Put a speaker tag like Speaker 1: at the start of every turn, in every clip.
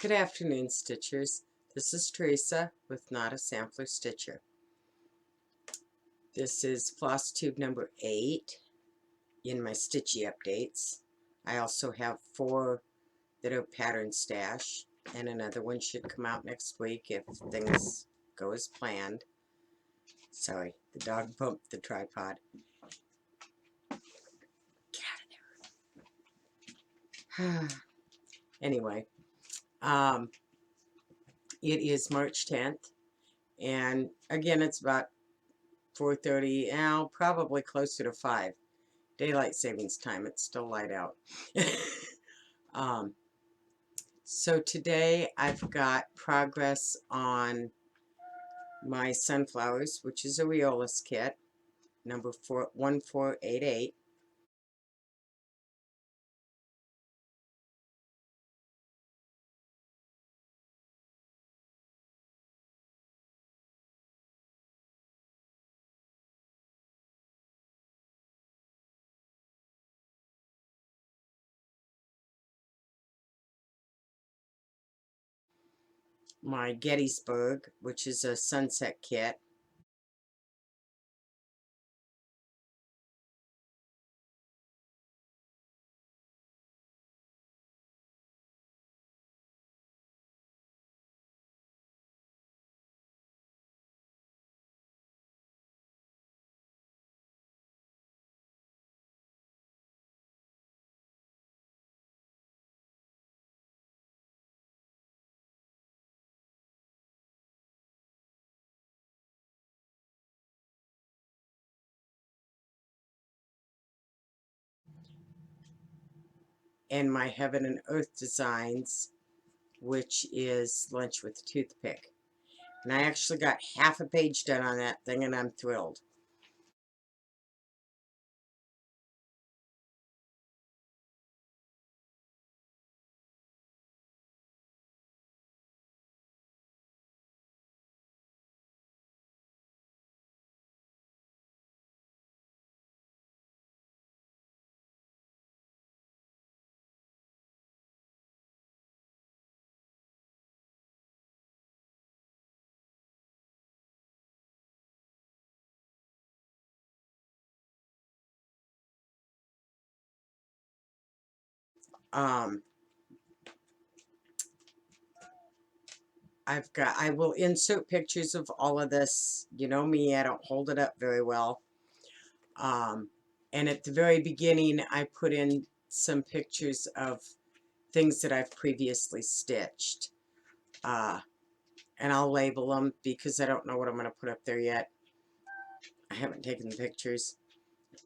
Speaker 1: Good afternoon, Stitchers. This is Teresa with Not a Sampler Stitcher. This is Flosstube number 8 in my Stitchy updates. I also have 4 that are pattern stash, and another one should come out next week if things go as planned. Sorry, the dog bumped the tripod. Get out of there. Anyway, it is March 10th, and again, it's about 4:30, now probably closer to 5. Daylight savings time. It's still light out. So today I've got progress on my sunflowers, which is a Riolis kit, number 1488. My Gettysburg, which is a sunset kit. And my Heaven and Earth Designs, which is Lunch with Toothpick. And I actually got half a page done on that thing, and I'm thrilled. Um, I will insert pictures of all of this. You know me, I don't hold it up very well. And at the very beginning, I put in some pictures of things that I've previously stitched. And I'll label them because I don't know what I'm going to put up there yet. I haven't taken the pictures.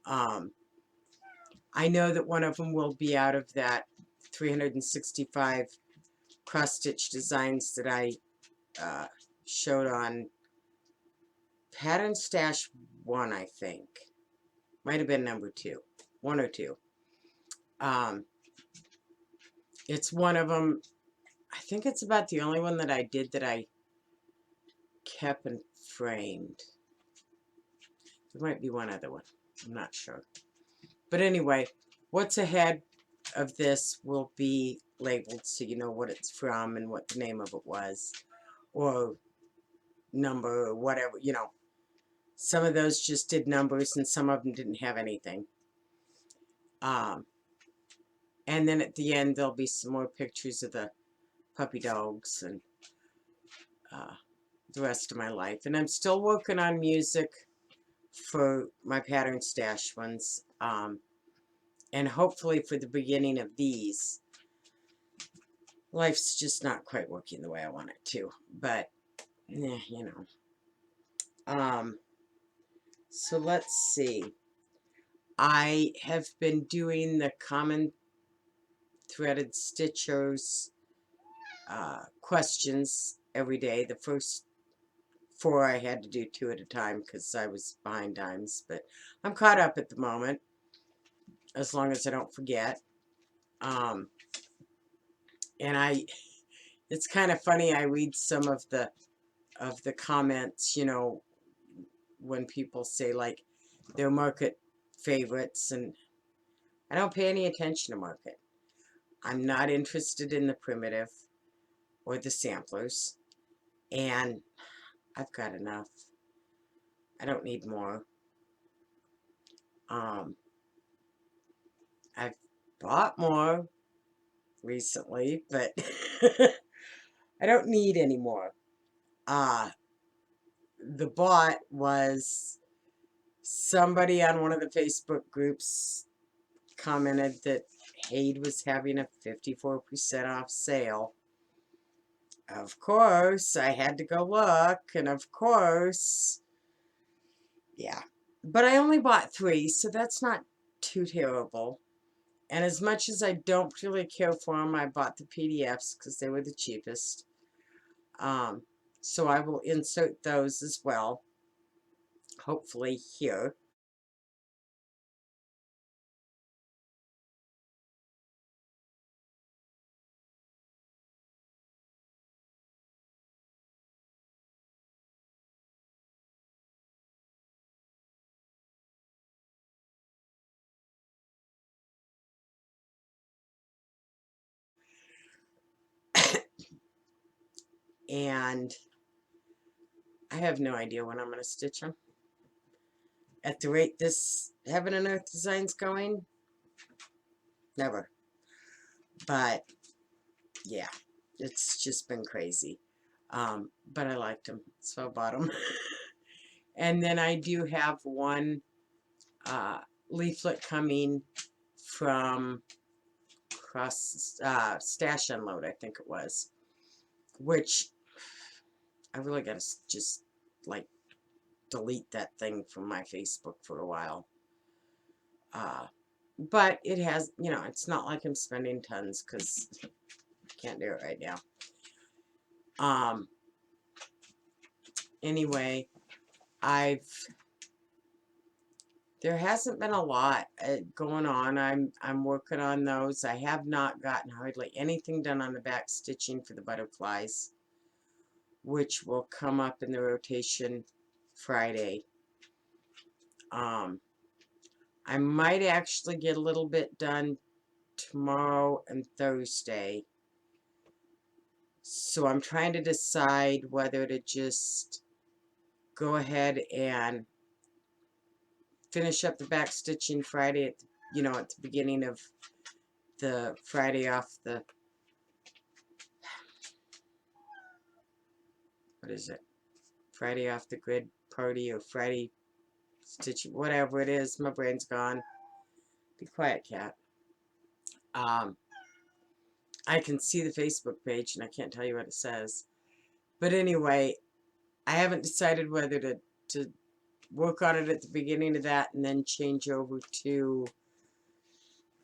Speaker 1: I know that one of them will be out of that 365 cross-stitch designs that I showed on Pattern Stash 1, I think. Might have been number 2. 1 or 2. It's one of them. I think it's about the only one that I did that I kept and framed. There might be one other one. I'm not sure. But anyway, what's ahead of this will be labeled so you know what it's from and what the name of it was. Or number or whatever, you know. Some of those just did numbers and some of them didn't have anything. And then at the end there'll be some more pictures of the puppy dogs and the rest of my life. And I'm still working on music for my pattern stash ones, and hopefully for the beginning of these. Life's just not quite working the way I want it to, but you know. So let's see. I have been doing the common threaded stitchers questions every day. The first 4 I had to do 2 at a time because I was behind times, but I'm caught up at the moment, as long as I don't forget. And it's kind of funny, I read some of the comments, you know, when people say like their market favorites, and I don't pay any attention to market. I'm not interested in the primitive. or the samplers, and I've got enough. I don't need more. I've bought more recently, but I don't need any more. The bought was somebody on one of the Facebook groups commented that HAED was having a 54% off sale. Of course, I had to go look, and of course, yeah. But I only bought 3, so that's not too terrible. And as much as I don't really care for them, I bought the PDFs because they were the cheapest. So I will insert those as well, hopefully here. And I have no idea when I'm going to stitch them. At the rate this Heaven and Earth design's going, never. But yeah, it's just been crazy. But I liked them, so I bought them. And then I do have one leaflet coming from Stash Unload, I think it was, which I really got to just like delete that thing from my Facebook for a while. But it has, you know, it's not like I'm spending tons because I can't do it right now. Anyway, there hasn't been a lot going on. I'm working on those. I have not gotten hardly anything done on the back stitching for the butterflies, which will come up in the rotation Friday. I might actually get a little bit done tomorrow and Thursday. So I'm trying to decide whether to just go ahead and finish up the back stitching Friday at at the beginning of the Friday off the, what is it? Friday off the grid party, or Friday stitching, whatever it is. My brain's gone. Be quiet, cat. I can see the Facebook page and I can't tell you what it says. But anyway, I haven't decided whether to work on it at the beginning of that and then change over to,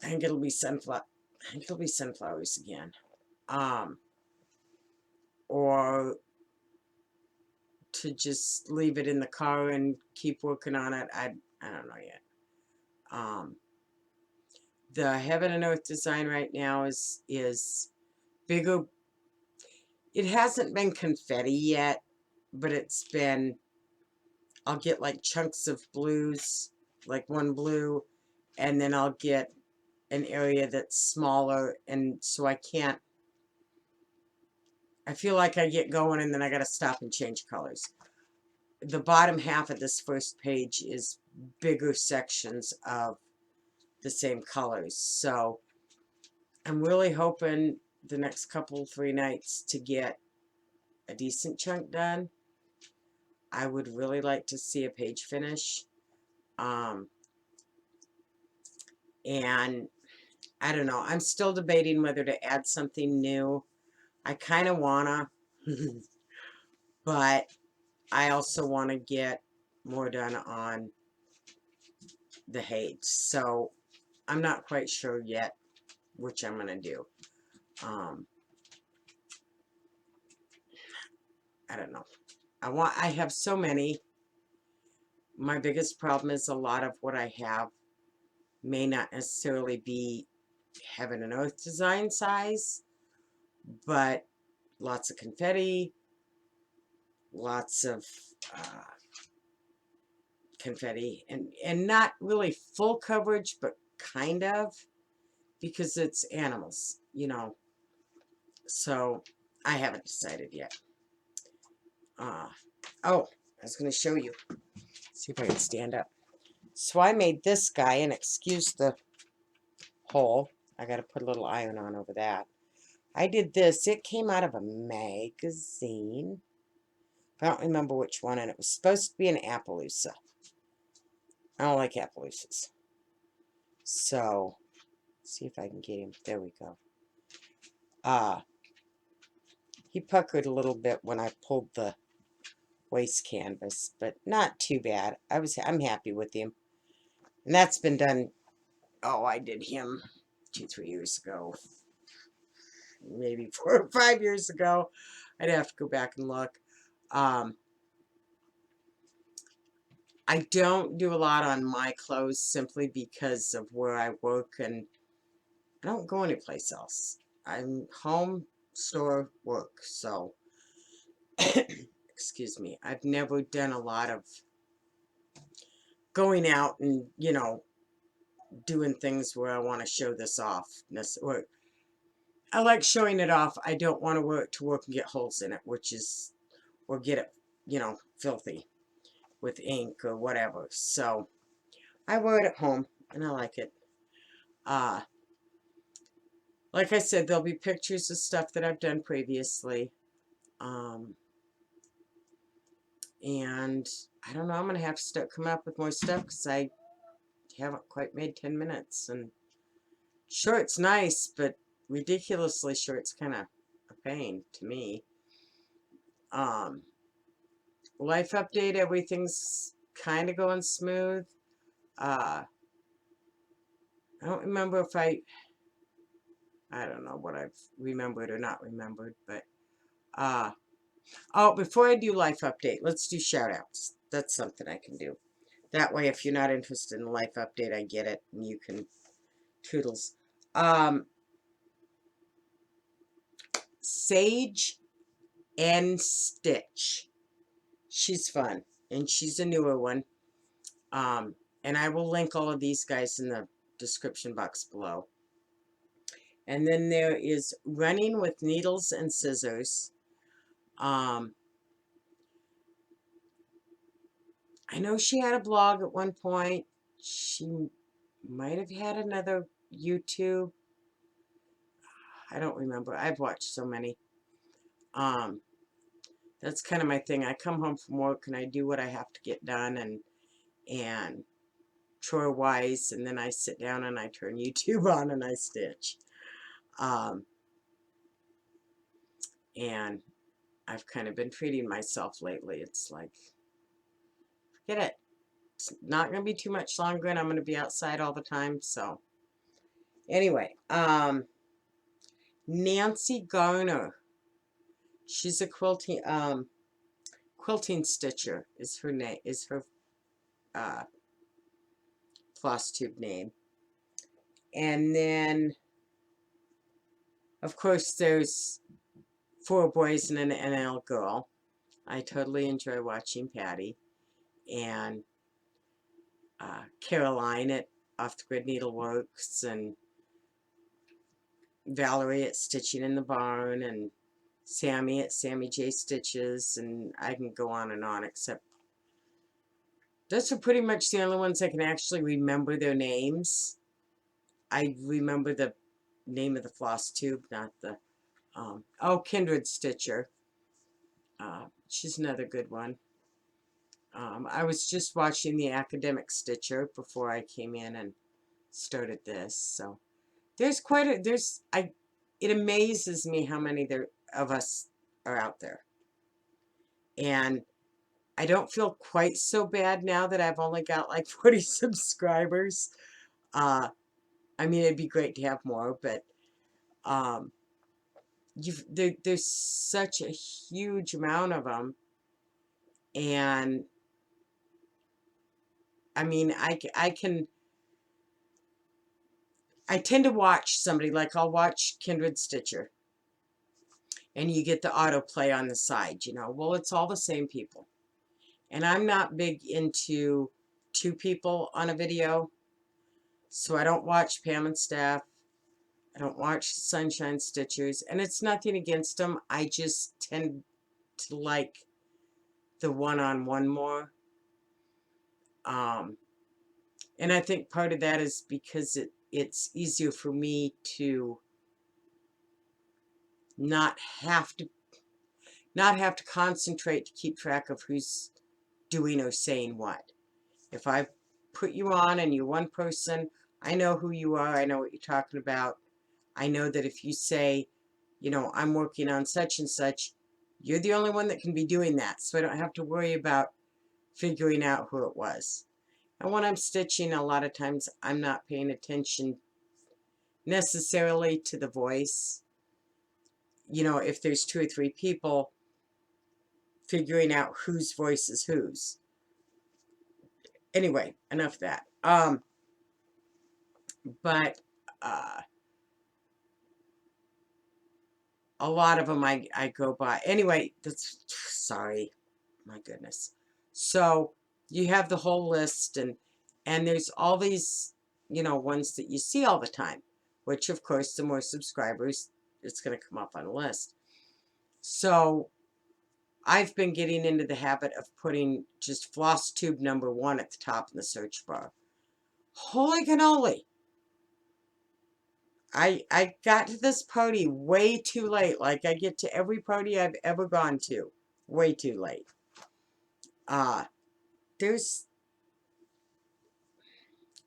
Speaker 1: I think it'll be sunflowers again. Or to just leave it in the car and keep working on it. I don't know yet. The Heaven and Earth design right now is bigger. It hasn't been confetti yet, but it's been, I'll get like chunks of blues, like one blue, and then I'll get an area that's smaller, and so I feel like I get going and then I gotta stop and change colors. The bottom half of this first page is bigger sections of the same colors, so I'm really hoping the next couple 3 nights to get a decent chunk done. I would really like to see a page finish, and I don't know, I'm still debating whether to add something new. I kind of wanna but I also want to get more done on the HAED, so I'm not quite sure yet which I'm going to do. I don't know. I have so many. My biggest problem is a lot of what I have may not necessarily be Heaven and Earth design size, but lots of confetti, lots of confetti, and not really full coverage, but kind of, because it's animals, you know. So I haven't decided yet. Oh, I was going to show you. See if I can stand up. So I made this guy, and excuse the hole. I got to put a little iron on over that. I did this. It came out of a magazine. I don't remember which one, and it was supposed to be an Appaloosa. I don't like Appaloosas. So, see if I can get him. There we go. He puckered a little bit when I pulled the waste canvas, but not too bad. I'm happy with him. And that's been done, oh, I did him 2-3 years ago. Maybe 4 or 5 years ago. I'd have to go back and look. I don't do a lot on my clothes simply because of where I work, and I don't go anyplace else. I'm home, store, work, so excuse me. I've never done a lot of going out and, doing things where I want to show this off. Or I like showing it off. I don't want to wear it to work and get holes in it, or get it, filthy with ink or whatever. So I wear it at home, and I like it. Like I said, there'll be pictures of stuff that I've done previously. And I don't know, I'm going to have to start coming up with more stuff because I haven't quite made 10 minutes. And sure, it's nice, but ridiculously sure, it's kind of a pain to me. Life update, everything's kind of going smooth. I don't remember if I don't know what I've remembered or not remembered, but, oh, before I do life update, let's do shout outs. That's something I can do. That way, if you're not interested in the life update, I get it, and you can toodles. Sage and Stitch. She's fun, and she's a newer one. And I will link all of these guys in the description box below. And then there is Running with Needles and Scissors. I know she had a blog at one point. She might have had another YouTube. I don't remember. I've watched so many. That's kind of my thing. I come home from work and I do what I have to get done, and chore wise, and then I sit down and I turn YouTube on and I stitch. And I've kind of been treating myself lately. It's like, forget it. It's not going to be too much longer, and I'm going to be outside all the time. So, anyway, Nancy Garner. She's a quilting stitcher is her name, is her Flosstube name. And then, of course, there's 4 boys and an NL girl. I totally enjoy watching Patty. And Caroline at Off the Grid Needleworks, and Valerie at Stitching in the Barn, and Sammy at Sammy J Stitches, and I can go on and on, except those are pretty much the only ones I can actually remember their names. I remember the name of the Flosstube, not the, oh, Kindred Stitcher. She's another good one. I was just watching the Academic Stitcher before I came in and started this, so there's quite a, it amazes me how many of us are out there. And I don't feel quite so bad now that I've only got like 40 subscribers. I mean, it'd be great to have more, but there's such a huge amount of them. And I mean, I tend to watch somebody, like I'll watch Kindred Stitcher, and you get the autoplay on the side, well, it's all the same people. And I'm not big into 2 people on a video, so I don't watch Pam and Steph. I don't watch Sunshine Stitchers, and it's nothing against them. I just tend to like the one-on-one more. And I think part of that is because it's easier for me to not have to concentrate to keep track of who's doing or saying what. If I put you on and you're one person, I know who you are, I know what you're talking about. I know that if you say, you know, I'm working on such and such, you're the only one that can be doing that, so I don't have to worry about figuring out who it was. And when I'm stitching, a lot of times I'm not paying attention necessarily to the voice. You know, if there's 2 or 3 people, figuring out whose voice is whose. Anyway, enough of that. But a lot of them I go by. Anyway, that's, sorry, my goodness. So you have the whole list, and there's all these, you know, ones that you see all the time, which of course the more subscribers, it's going to come up on the list. So I've been getting into the habit of putting just Flosstube #1 at the top in the search bar. Holy cannoli! I got to this party way too late, like I get to every party I've ever gone to. Way too late. There's,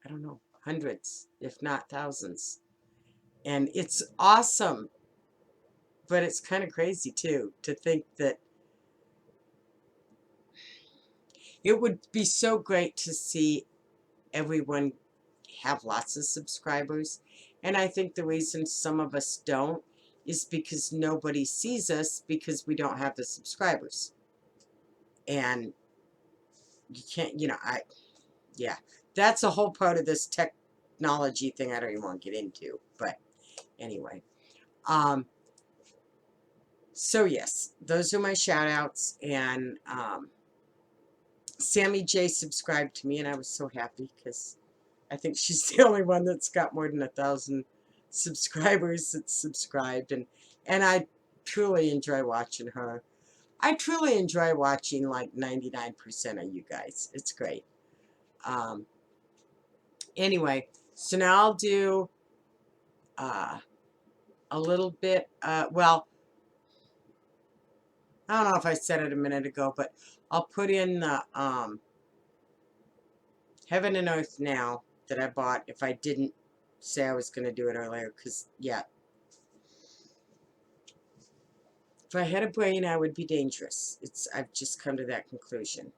Speaker 1: I don't know, hundreds, if not thousands. And it's awesome, but it's kind of crazy too, to think that it would be so great to see everyone have lots of subscribers. And I think the reason some of us don't is because nobody sees us because we don't have the subscribers. And you can't, you know, yeah, that's a whole part of this technology thing I don't even want to get into. But anyway, so yes, those are my shout outs. And Sammy J subscribed to me, and I was so happy because I think she's the only one that's got more than 1,000 subscribers that's subscribed, and I truly enjoy watching her. I truly enjoy watching like 99% of you guys. It's great. Anyway, so now I'll do a little bit, well, I don't know if I said it a minute ago, but I'll put in the Heaven and Earth Now that I bought if I didn't say I was going to do it earlier, because, yeah, if I had a brain, I would be dangerous. I've just come to that conclusion.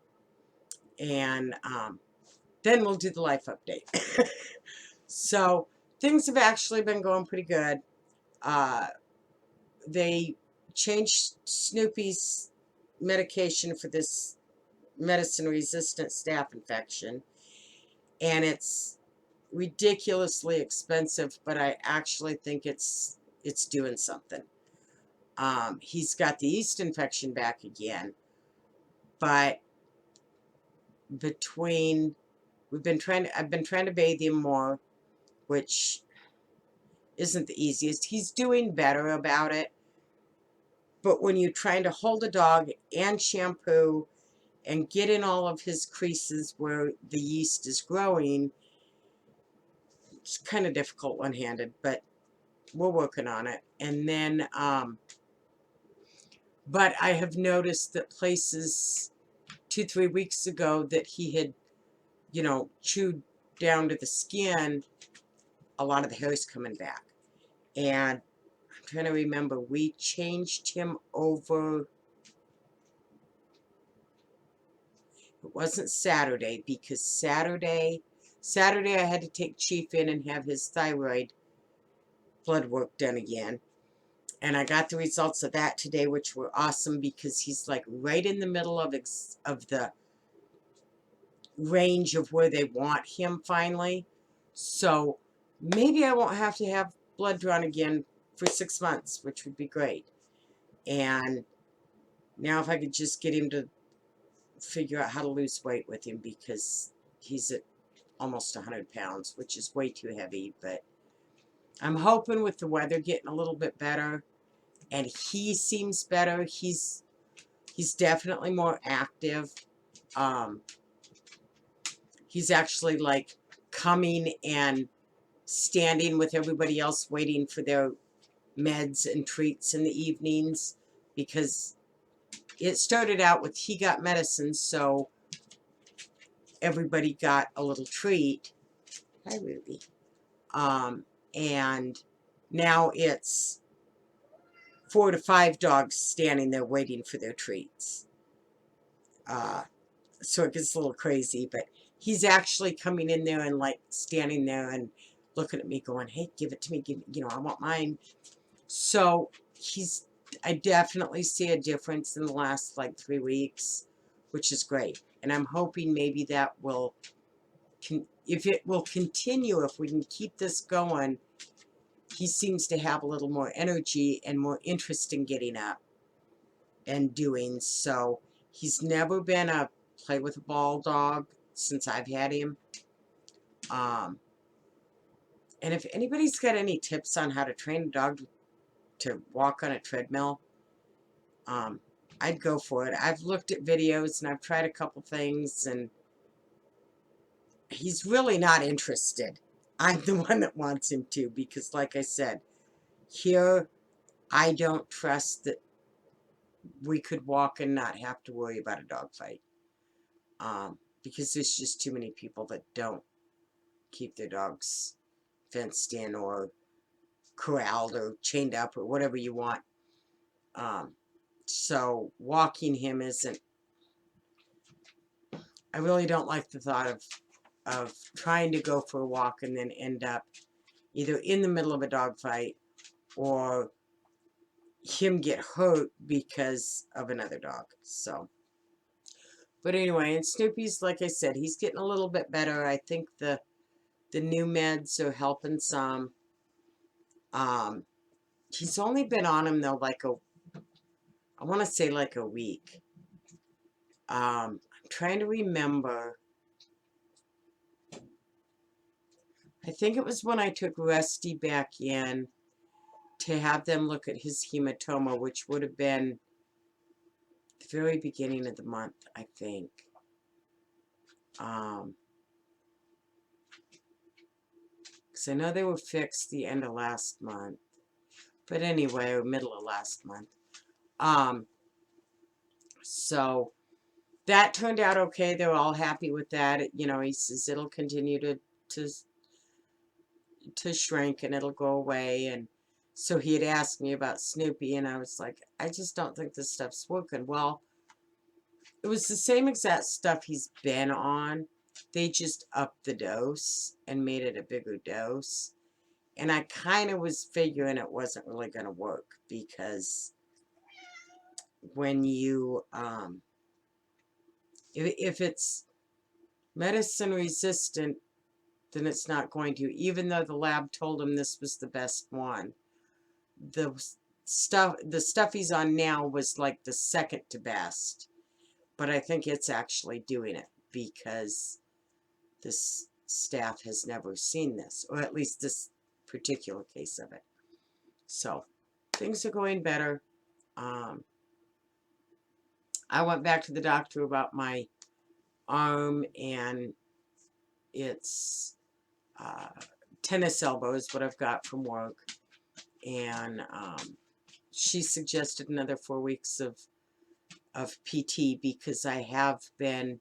Speaker 1: And then we'll do the life update. So things have actually been going pretty good. They changed Snoopy's medication for this medicine-resistant staph infection, and it's ridiculously expensive, but I actually think it's doing something. He's got the yeast infection back again, but between I've been trying to bathe him more, which isn't the easiest. He's doing better about it, but when you're trying to hold a dog and shampoo and get in all of his creases where the yeast is growing, it's kind of difficult one-handed, but we're working on it. And then, but I have noticed that places 2-3 weeks ago that he had, you know, chewed down to the skin, a lot of the hair's coming back. And I'm trying to remember, we changed him over, it wasn't Saturday, because Saturday I had to take Chief in and have his thyroid blood work done again. And I got the results of that today, which were awesome, because he's like right in the middle of the range of where they want him finally. So maybe I won't have to have blood drawn again for 6 months, which would be great. And now if I could just get him to figure out how to lose weight with him, because he's at almost 100 pounds, which is way too heavy. But I'm hoping with the weather getting a little bit better, and he seems better. He's definitely more active. Um, he's actually like coming and standing with everybody else waiting for their meds and treats in the evenings, because it started out with he got medicine, so everybody got a little treat. Hi, Ruby. And now it's 4 to 5 dogs standing there waiting for their treats. So it gets a little crazy, but he's actually coming in there and like standing there and looking at me going, hey, give it to me, I want mine. So I definitely see a difference in the last like 3 weeks, which is great. And I'm hoping maybe that will, if it will continue, if we can keep this going, he seems to have a little more energy and more interest in getting up and doing. So he's never been a play with a ball dog since I've had him. And if anybody's got any tips on how to train a dog to walk on a treadmill, I'd go for it. I've looked at videos and I've tried a couple things, and he's really not interested. I'm the one that wants him to, because like I said, here I don't trust that we could walk and not have to worry about a dog fight. Because there's just too many people that don't keep their dogs fenced in or corralled or chained up or whatever you want. So walking him isn't, I really don't like the thought of trying to go for a walk and then end up either in the middle of a dog fight or him get hurt because of another dog. So, but anyway, and Snoopy's, like I said, he's getting a little bit better. I think the new meds are helping some. He's only been on him though like I want to say like a week. I'm trying to remember. I think it was when I took Rusty back in to have them look at his hematoma, which would have been the very beginning of the month, I think. Because I know they were fixed the end of last month. But anyway, or middle of last month. So that turned out okay. They were all happy with that. He says it'll continue to shrink and it'll go away. And so he had asked me about Snoopy, and I was like, I just don't think this stuff's working. Well, it was the same exact stuff he's been on. They just upped the dose and made it a bigger dose. And I kind of was figuring it wasn't really going to work, because when you, if it's medicine resistant, then it's not going to, even though the lab told him this was the best one. The stuff he's on now was like the second to best, but I think it's actually doing it because this staff has never seen this, or at least this particular case of it. So things are going better. I went back to the doctor about my arm, and it's tennis elbow is what I've got from work, and she suggested another 4 weeks of PT, because I have been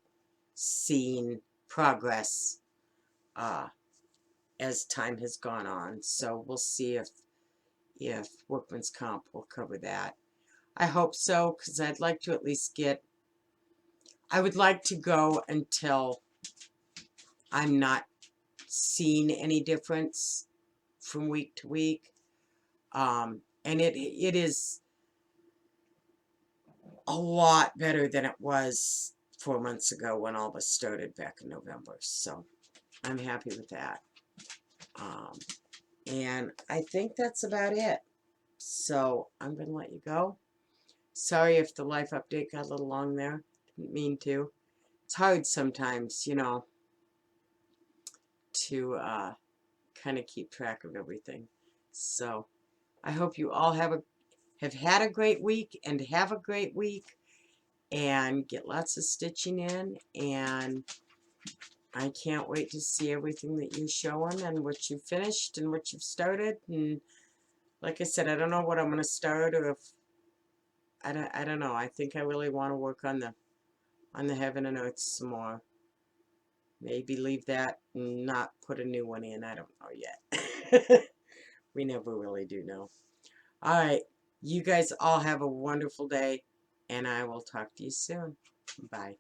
Speaker 1: seeing progress as time has gone on. So we'll see if Workman's Comp will cover that. I hope so, because I'd like to at least I would like to go until I'm not seeing any difference from week to week. And it is a lot better than it was 4 months ago when all this started back in November. So I'm happy with that. And I think that's about it. So I'm going to let you go. Sorry if the life update got a little long there. Didn't mean to. It's hard sometimes, to kind of keep track of everything. So I hope you all have had a great week and have a great week and get lots of stitching in, and I can't wait to see everything that you're showing and what you finished and what you've started. And like I said, I don't know what I'm going to start, or if I don't know. I think I really want to work on the Heaven and Earth some more. Maybe leave that and not put a new one in. I don't know yet. We never really do know. All right. You guys all have a wonderful day, and I will talk to you soon. Bye.